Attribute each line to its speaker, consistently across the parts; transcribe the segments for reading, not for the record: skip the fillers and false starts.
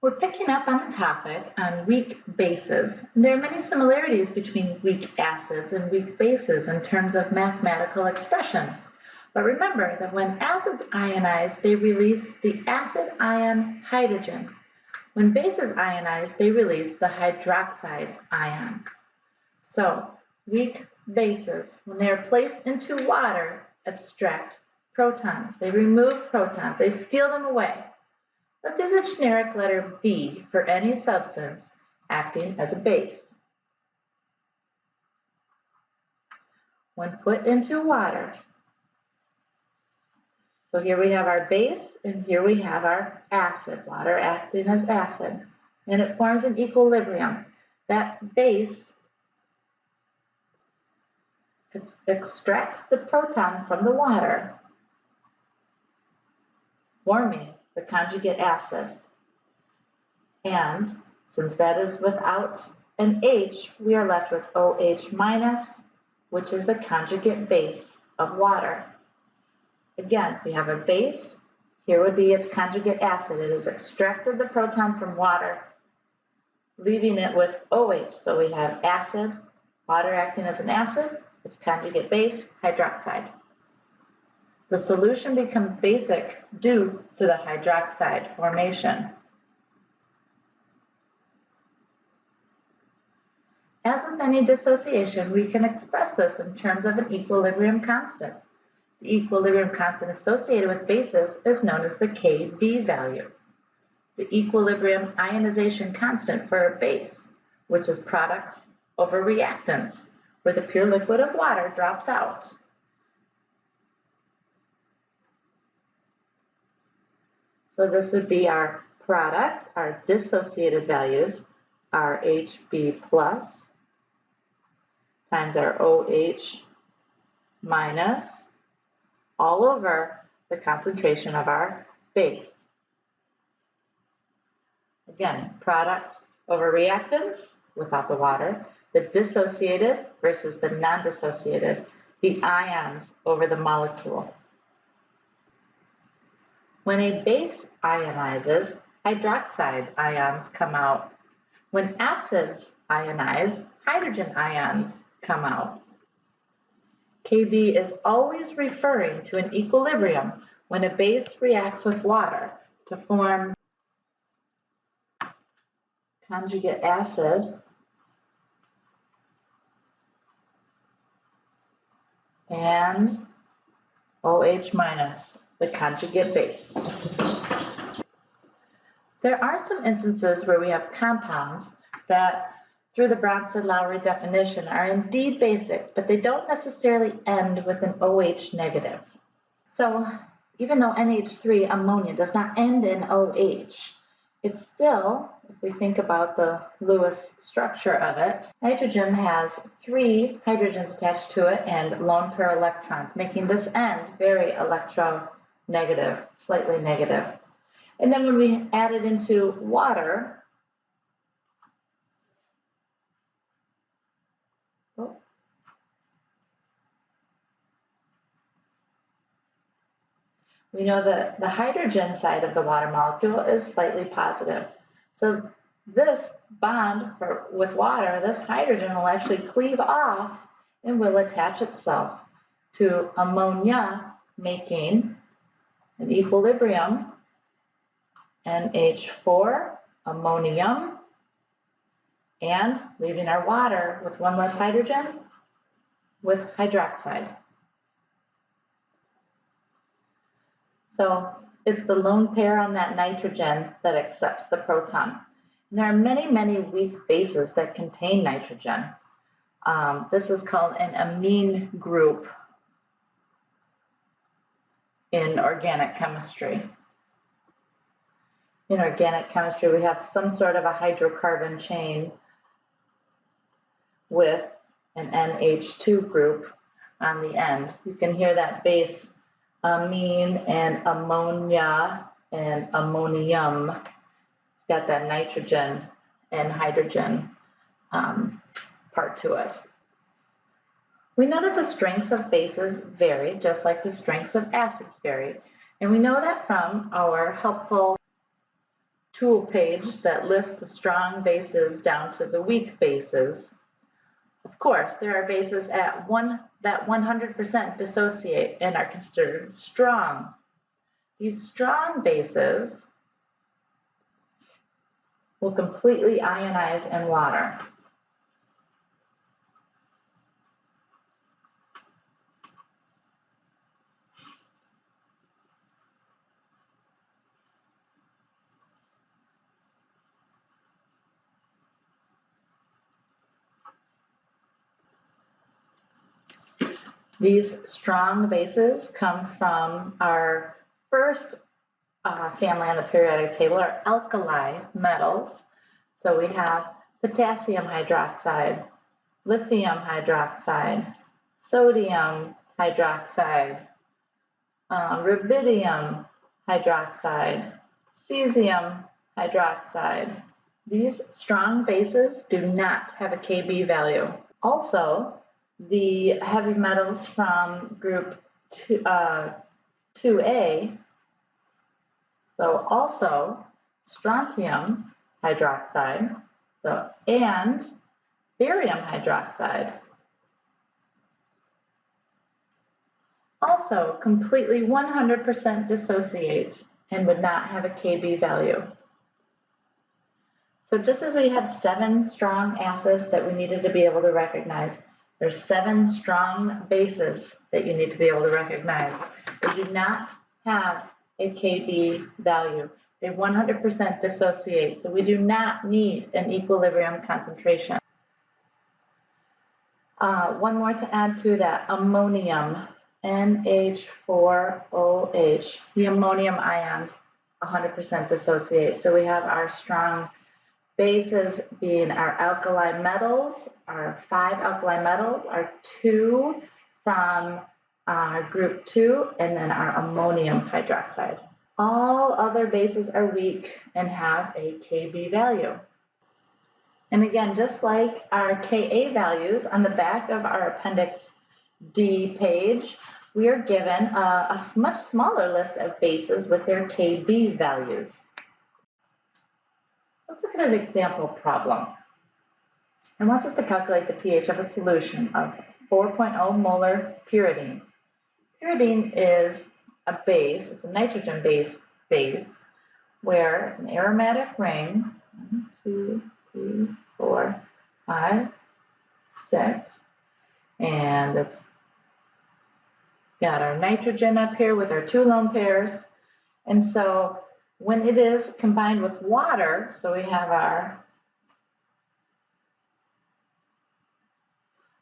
Speaker 1: We're picking up on the topic on weak bases. There are many similarities between weak acids and weak bases in terms of mathematical expression. But remember that when acids ionize, they release the acid ion hydrogen. When bases ionize, they release the hydroxide ion. So, weak bases, when they are placed into water, abstract protons. They remove protons. They steal them away. Let's use a generic letter B for any substance acting as a base. When put into water, so here we have our base and here we have our acid, water acting as acid, and it forms an equilibrium. That base extracts the proton from the water, forming the conjugate acid. And since that is without an H, we are left with OH minus, which is the conjugate base of water. Again, we have a base. Here would be its conjugate acid. It has extracted the proton from water, leaving it with OH. So we have acid, water acting as an acid, its conjugate base, hydroxide. The solution becomes basic due to the hydroxide formation. As with any dissociation, we can express this in terms of an equilibrium constant. The equilibrium constant associated with bases is known as the Kb value. The equilibrium ionization constant for a base, which is products over reactants, where the pure liquid of water drops out. So this would be our products, our dissociated values, our Hb plus times our OH minus all over the concentration of our base. Again, products over reactants without the water, the dissociated versus the non-dissociated, the ions over the molecule. When a base ionizes, hydroxide ions come out. When acids ionize, hydrogen ions come out. Kb is always referring to an equilibrium when a base reacts with water to form conjugate acid and OH minus, the conjugate base. There are some instances where we have compounds that, through the Bronsted-Lowry definition, are indeed basic, but they don't necessarily end with an OH negative. So even though NH3 ammonia does not end in OH, it's still, if we think about the Lewis structure of it, nitrogen has 3 hydrogens attached to it and lone pair electrons, making this end very electronegative, slightly negative. And then when we add it into water, we know that the hydrogen side of the water molecule is slightly positive. So this bond with water, this hydrogen will actually cleave off and will attach itself to ammonia, making an equilibrium, NH4, ammonium, and leaving our water with one less hydrogen with hydroxide. So it's the lone pair on that nitrogen that accepts the proton. And there are many, many weak bases that contain nitrogen. This is called an amine group in organic chemistry. In organic chemistry, we have some sort of a hydrocarbon chain with an NH2 group on the end. You can hear that base amine and ammonia and ammonium. It's got that nitrogen and hydrogen part to it. We know that the strengths of bases vary, just like the strengths of acids vary. And we know that from our helpful tool page that lists the strong bases down to the weak bases. Of course, there are bases that 100% dissociate and are considered strong. These strong bases will completely ionize in water. These strong bases come from our first family on the periodic table, are alkali metals. So we have potassium hydroxide, lithium hydroxide, sodium hydroxide, rubidium hydroxide, cesium hydroxide. These strong bases do not have a Kb value. Also, the heavy metals from group 2A, so also strontium hydroxide, and barium hydroxide, also completely 100% dissociate and would not have a Kb value. So just as we had 7 strong acids that we needed to be able to recognize, there's 7 strong bases that you need to be able to recognize. They do not have a Kb value. They 100% dissociate, so we do not need an equilibrium concentration. One more to add to that, ammonium, NH4OH. The ammonium ions 100% dissociate. So we have our strong bases being our alkali metals, our 5 alkali metals, our 2 from group 2, and then our ammonium hydroxide. All other bases are weak and have a Kb value. And again, just like our Ka values on the back of our Appendix D page, we are given a much smaller list of bases with their Kb values. Let's look at an example problem. It wants us to calculate the pH of a solution of 4.0 molar pyridine. Pyridine is a base, it's a nitrogen-based base, where it's an aromatic ring, 1, 2, 3, 4, 5, 6, and it's got our nitrogen up here with our 2 lone pairs. And so when it is combined with water, so we have our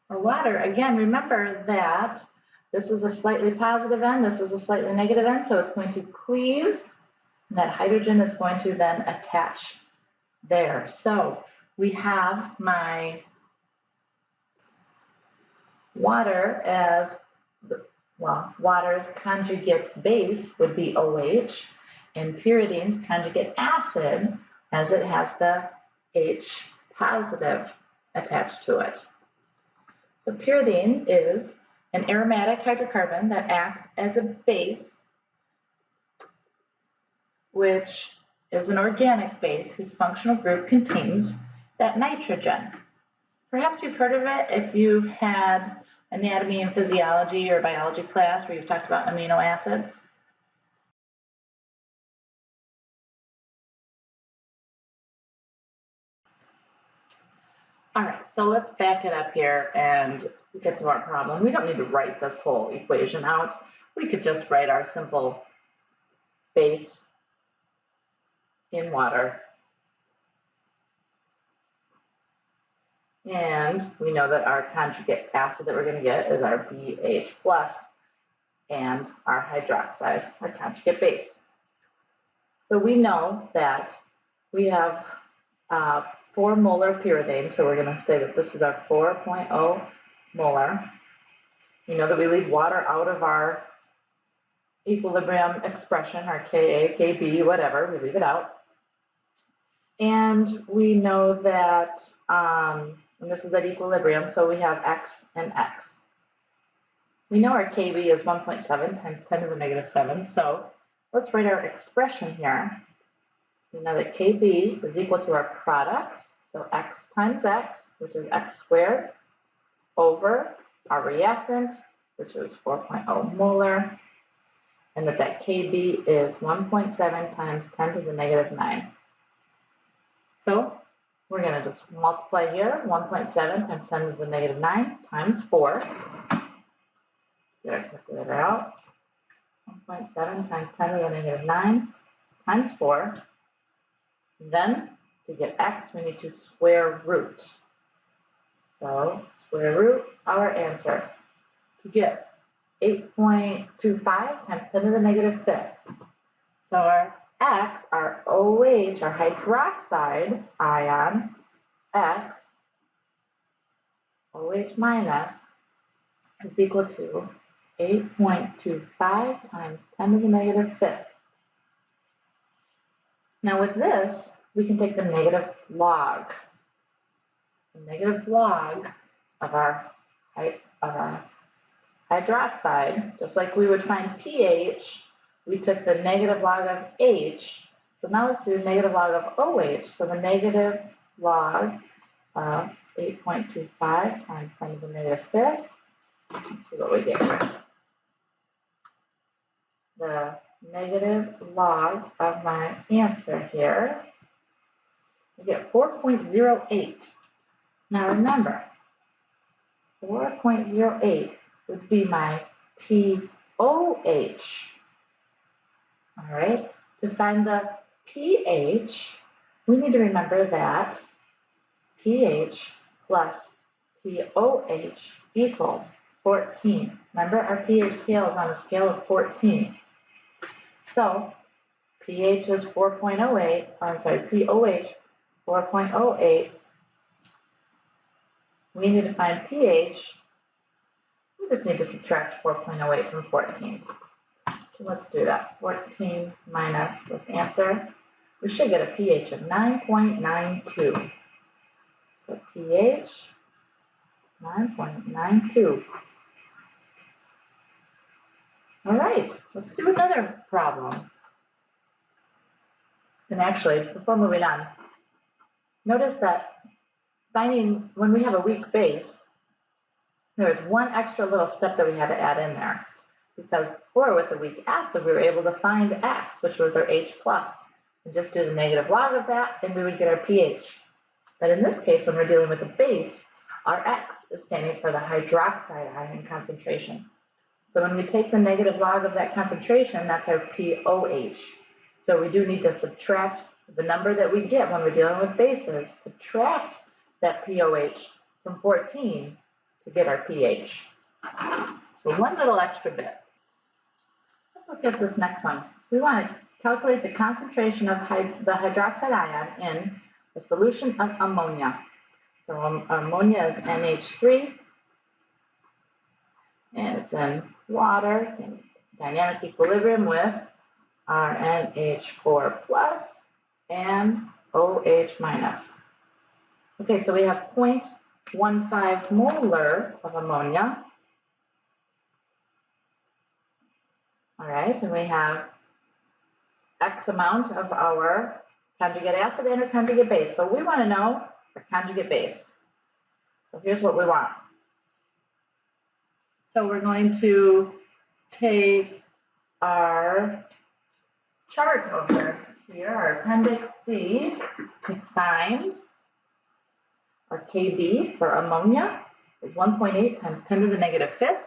Speaker 1: water, again, remember that this is a slightly positive end, this is a slightly negative end, so it's going to cleave, and that hydrogen is going to then attach there. So we have my water as, well, water's conjugate base would be OH, and pyridine's conjugate acid, as it has the H positive attached to it. So pyridine is an aromatic hydrocarbon that acts as a base, which is an organic base whose functional group contains that nitrogen. Perhaps you've heard of it if you've had anatomy and physiology or biology class where you've talked about amino acids. All right, so let's back it up here and get to our problem. We don't need to write this whole equation out. We could just write our simple base in water. And we know that our conjugate acid that we're going to get is our BH plus and our hydroxide, our conjugate base. So we know that we have 4 molar pyridine, so we're going to say that this is our 4.0 molar. We know that we leave water out of our equilibrium expression, our Ka, Kb, whatever, we leave it out. And we know that, and this is at equilibrium, so we have X and X. We know our Kb is 1.7 times 10 to the negative 7, so let's write our expression here. we know that Kb is equal to our products, so x times x, which is x squared, over our reactant, which is 4.0 molar, and that Kb is 1.7 times 10 to the negative 9. So we're going to just multiply here, 1.7 times 10 to the negative 9 times 4. Get our calculator out. 1.7 times 10 to the negative 9 times 4. Then, to get x, we need to square root. So, square root our answer. To get 8.25 times 10 to the negative 5th. So our x, our OH, our hydroxide ion, x, OH minus, is equal to 8.25 times 10 to the negative 5th. Now with this, we can take the negative log. The negative log of our hydroxide, just like we would find pH, we took the negative log of H. So now let's do negative log of OH. So the negative log of 8.25 times 10 to the negative 5th. Let's see what we get here. The negative log of my answer here, we get 4.08. Now remember, 4.08 would be my pOH. All right, to find the pH, we need to remember that pH plus pOH equals 14. Remember, our pH scale is on a scale of 14. So pH is 4.08, I'm sorry, pOH 4.08. We need to find pH. We just need to subtract 4.08 from 14. So let's do that. 14 minus this answer. We should get a pH of 9.92. So pH 9.92. All right, let's do another problem. And actually, before moving on, notice that finding when we have a weak base, there's one extra little step that we had to add in there. Because before with the weak acid, we were able to find X, which was our H+, and just do the negative log of that, and we would get our pH. But in this case, when we're dealing with a base, our X is standing for the hydroxide ion concentration. So when we take the negative log of that concentration, that's our pOH. So we do need to subtract the number that we get when we're dealing with bases, subtract that pOH from 14 to get our pH. So one little extra bit. Let's look at this next one. We want to calculate the concentration of the hydroxide ion in a solution of ammonia. So ammonia is NH3, and it's in water. It's in dynamic equilibrium with our NH4 plus and OH minus. Okay, so we have 0.15 molar of ammonia. All right, and we have X amount of our conjugate acid and our conjugate base, but we want to know our conjugate base. So here's what we want. So we're going to take our chart over here, our appendix D, to find our Kb for ammonia is 1.8 times 10 to the negative 5th.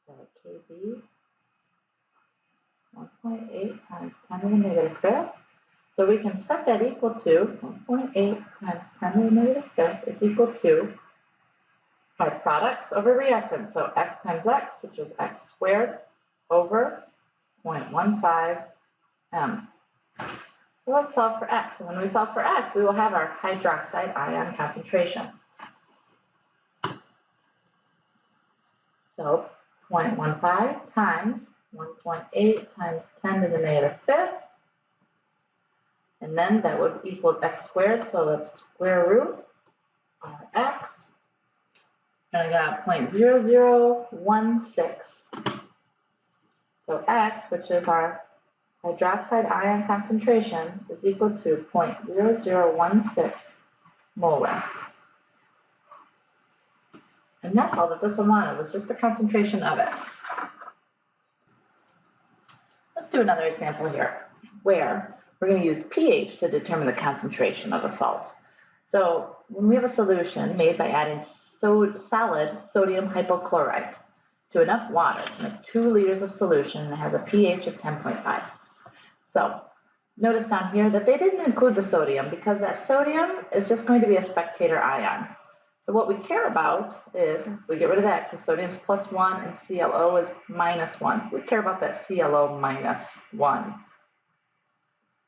Speaker 1: So Kb 1.8 times 10 to the negative 5th. So we can set that equal to 1.8 times 10 to the negative 5th is equal to our products over reactants. So x times x, which is x squared, over 0.15 m. So let's solve for x. And when we solve for x, we will have our hydroxide ion concentration. So 0.15 times 1.8 times 10 to the negative 5th. And then that would equal x squared. So let's square root our x. And I got 0.0016. So x, which is our hydroxide ion concentration is equal to 0.0016 molar. And that's all that this one wanted, was just the concentration of it. Let's do another example here, where we're going to use pH to determine the concentration of a salt. So when we have a solution made by adding solid sodium hypochlorite to enough water to make 2 liters of solution, that has a pH of 10.5. So notice down here that they didn't include the sodium because that sodium is just going to be a spectator ion. So what we care about is, we get rid of that because sodium is +1 and ClO is -1. We care about that ClO -1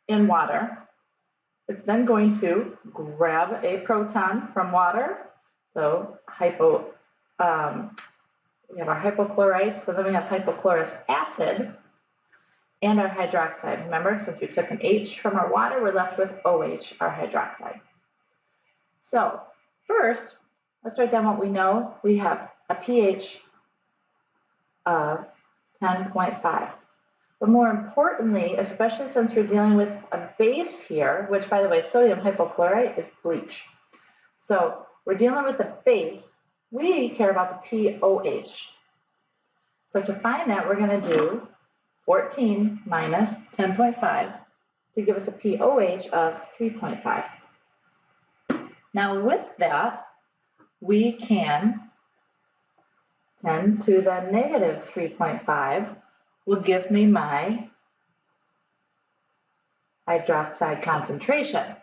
Speaker 1: in water. It's then going to grab a proton from water. So we have our hypochlorite, so then we have hypochlorous acid and our hydroxide. Remember, since we took an H from our water, we're left with OH, our hydroxide. So first, let's write down what we know. We have a pH of 10.5. But more importantly, especially since we're dealing with a base here, which by the way, sodium hypochlorite is bleach. So we're dealing with a base, we care about the pOH. So to find that, we're going to do 14 minus 10.5 to give us a pOH of 3.5. Now with that, we can 10 to the negative 3.5 will give me my hydroxide concentration.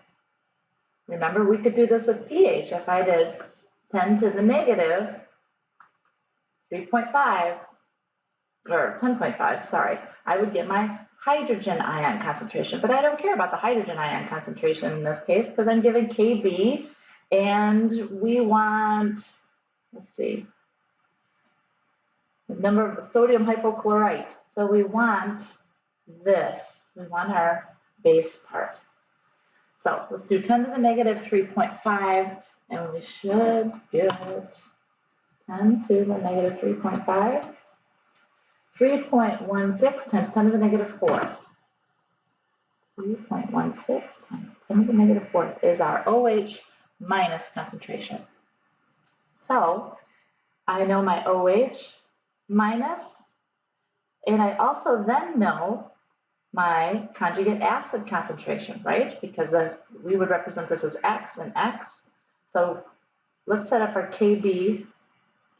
Speaker 1: Remember, we could do this with pH. If I did 10 to the negative 3.5, or 10.5, sorry, I would get my hydrogen ion concentration. But I don't care about the hydrogen ion concentration in this case because I'm given Kb, and we want, let's see, the number of sodium hypochlorite. So we want this. We want our base part. So let's do 10 to the negative 3.5, and we should get 10 to the negative 3.5. 3.16 times 10 to the negative 4th. 3.16 times 10 to the negative 4th is our OH minus concentration. So I know my OH minus, and I also then know my conjugate acid concentration, right? Because we would represent this as X and X. So let's set up our Kb.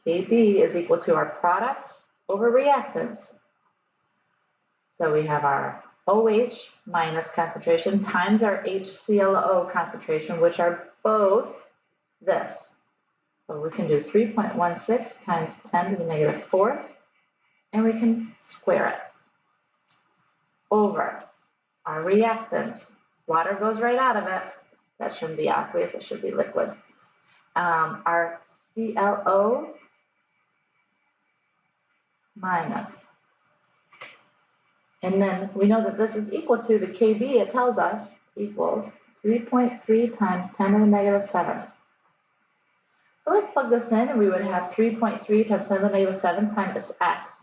Speaker 1: Kb is equal to our products over reactants. So we have our OH minus concentration times our HClO concentration, which are both this. So we can do 3.16 times 10 to the negative 4th, and we can square it over our reactants. Water goes right out of it. That shouldn't be aqueous, it should be liquid. Our ClO minus. And then we know that this is equal to the Kb, it tells us, equals 3.3 times 10 to the negative 7th. So let's plug this in, and we would have 3.3 times 10 to the negative 7 times X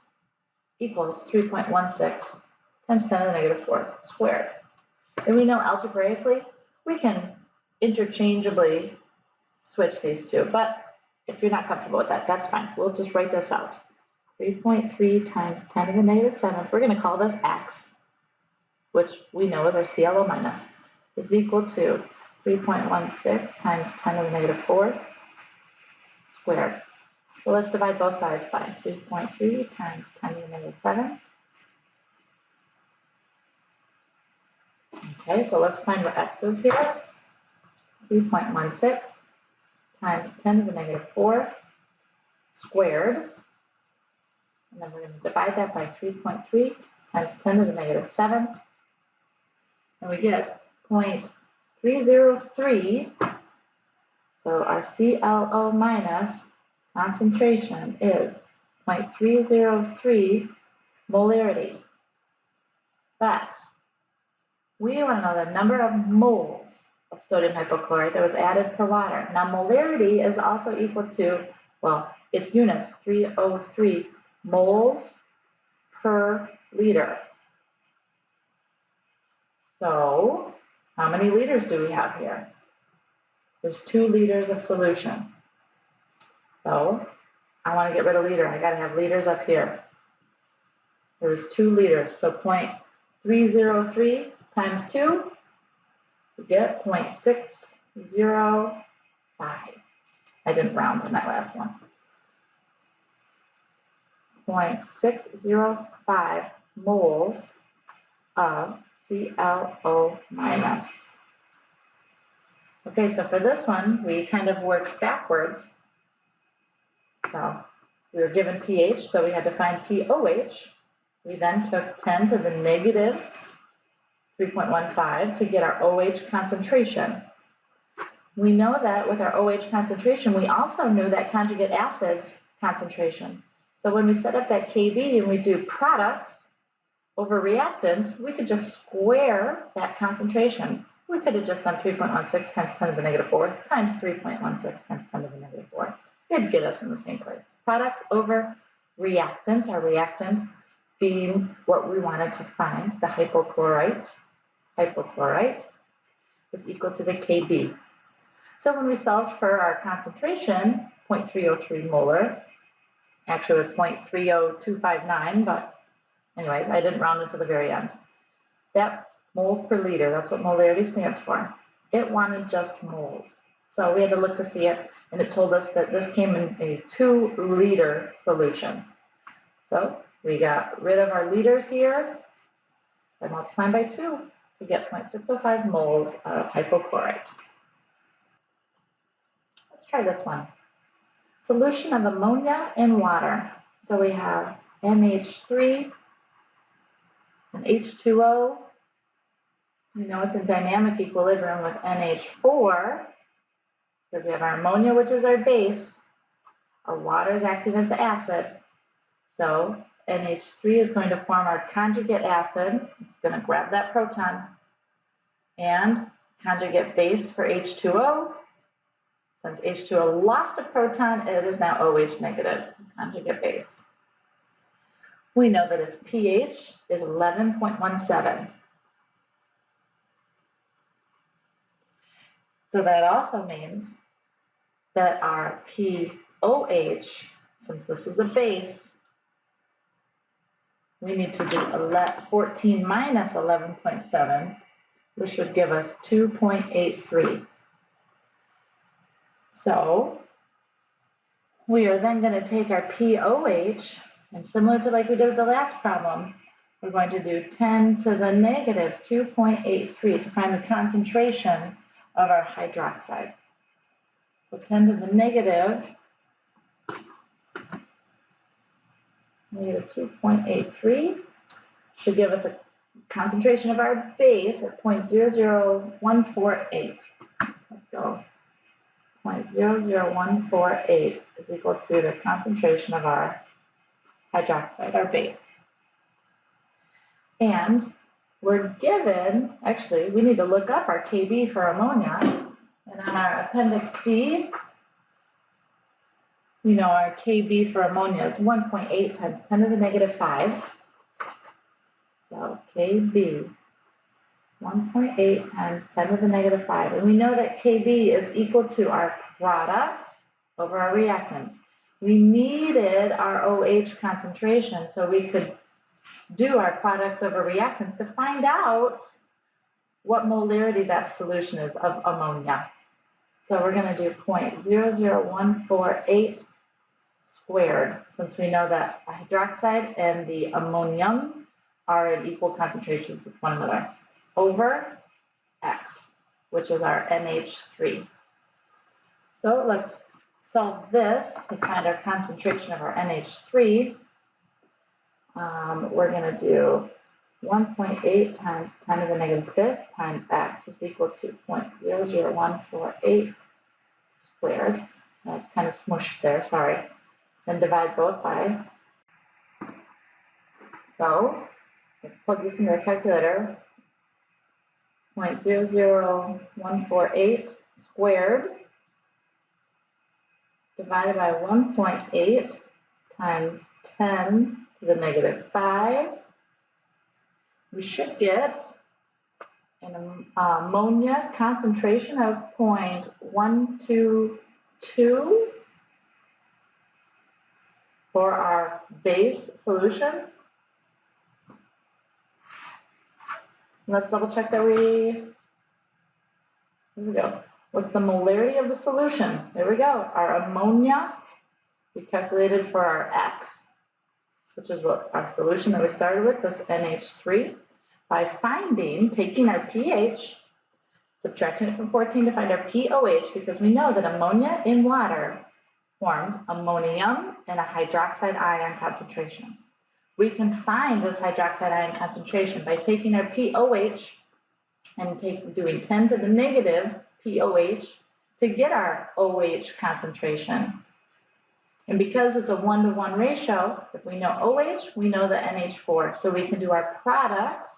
Speaker 1: equals 3.16 times 10 to the negative 4th squared. And we know algebraically, we can interchangeably switch these two, but if you're not comfortable with that, that's fine. We'll just write this out. 3.3 times 10 to the negative 7th, we're going to call this X, which we know is our ClO minus, is equal to 3.16 times 10 to the negative 4th squared. So let's divide both sides by 3.3 times 10 to the negative 7. Okay, so let's find what X is here. 3.16 times 10 to the negative 4 squared. And then we're going to divide that by 3.3 times 10 to the negative 7. And we get 0.303. So our ClO minus concentration is 0.303 molarity. But we want to know the number of moles of sodium hypochlorite that was added per water. Now molarity is also equal to, well, its units, 303 moles per liter. So how many liters do we have here? There's 2 liters of solution. So I want to get rid of liter. I got to have liters up here. There's 2 liters. So 0.303 times 2, we get 0.605. I didn't round in that last one. 0.605 moles of ClO minus. Okay, so for this one, we kind of worked backwards. So we were given pH, so we had to find pOH. We then took 10 to the negative 3.15 to get our OH concentration. We know that with our OH concentration, we also knew that conjugate acids concentration. So when we set up that Kb and we do products over reactants, we could just square that concentration. We could have just done 3.16 times 10 to the negative 4 times 3.16 times 10 to the negative 4. It'd get us in the same place. Products over reactant, our reactant being what we wanted to find, the hypochlorite. Hypochlorite is equal to the Kb. So when we solved for our concentration, 0.303 molar, actually it was 0.30259, but anyways, I didn't round it to the very end. That's moles per liter. That's what molarity stands for. It wanted just moles. So we had to look to see it, and it told us that this came in a 2-liter solution. So we got rid of our liters here by multiplying by 2 to get 0.605 moles of hypochlorite. Let's try this one. Solution of ammonia in water. So we have NH3 and H2O. We know it's in dynamic equilibrium with NH4 because we have our ammonia, which is our base. Our water is acting as the acid. So NH3 is going to form our conjugate acid. It's going to grab that proton. And conjugate base for H2O. Since H2O lost a proton, it is now OH negative, conjugate base. We know that its pH is 11.17. So that also means that our pOH, since this is a base, we need to do 14 minus 11.7, which would give us 2.83. So we are then going to take our pOH, and similar to like we did with the last problem, we're going to do 10 to the negative 2.83 to find the concentration of our hydroxide. So 10 to the negative 2.83 should give us a concentration of our base at 0.00148. Let's go. 0.00148 is equal to the concentration of our hydroxide, our base. And we're given, actually, we need to look up our Kb for ammonia. And on our appendix D, we know our Kb for ammonia is 1.8 times 10 to the negative 5. So Kb, 1.8 times 10 to the negative 5. And we know that Kb is equal to our products over our reactants. We needed our OH concentration so we could do our products over reactants to find out what molarity that solution is of ammonia. So we're going to do 0.00148 squared, since we know that hydroxide and the ammonium are in equal concentrations with one another, over X, which is our NH3. So let's solve this to find our concentration of our NH3. We're going to do 1.8 times 10 to the negative 5th times X is equal to 0.00148 squared. That's kind of smushed there, sorry. Then divide both by. So let's plug this into our calculator. 0.00148 squared divided by 1.8 times 10 to the negative 5. We should get an ammonia concentration of 0.122 for our base solution. Let's double check that here we go. What's the molarity of the solution? There we go. Our ammonia, we calculated for our X, which is what our solution that we started with, this NH3, by taking our pH, subtracting it from 14 to find our POH, because we know that ammonia in water forms ammonium and a hydroxide ion concentration. We can find this hydroxide ion concentration by taking our POH and doing 10 to the negative POH to get our OH concentration. And because it's a 1-to-1 ratio, if we know OH, we know the NH4. So we can do our products,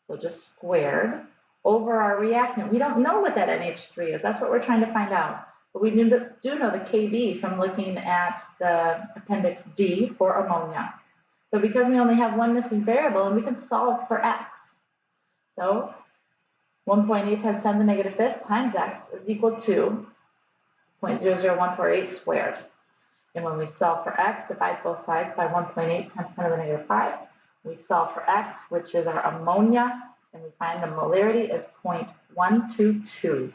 Speaker 1: so just squared, over our reactant. We don't know what that NH3 is. That's what we're trying to find out. But we do know the Kb from looking at the Appendix D for ammonia. So because we only have one missing variable, and we can solve for X. So 1.8 times 10 to the negative fifth times X is equal to 0.00148 squared. And when we solve for X, divide both sides by 1.8 times 10 to the negative 5. We solve for X, which is our ammonia, and we find the molarity is 0.122.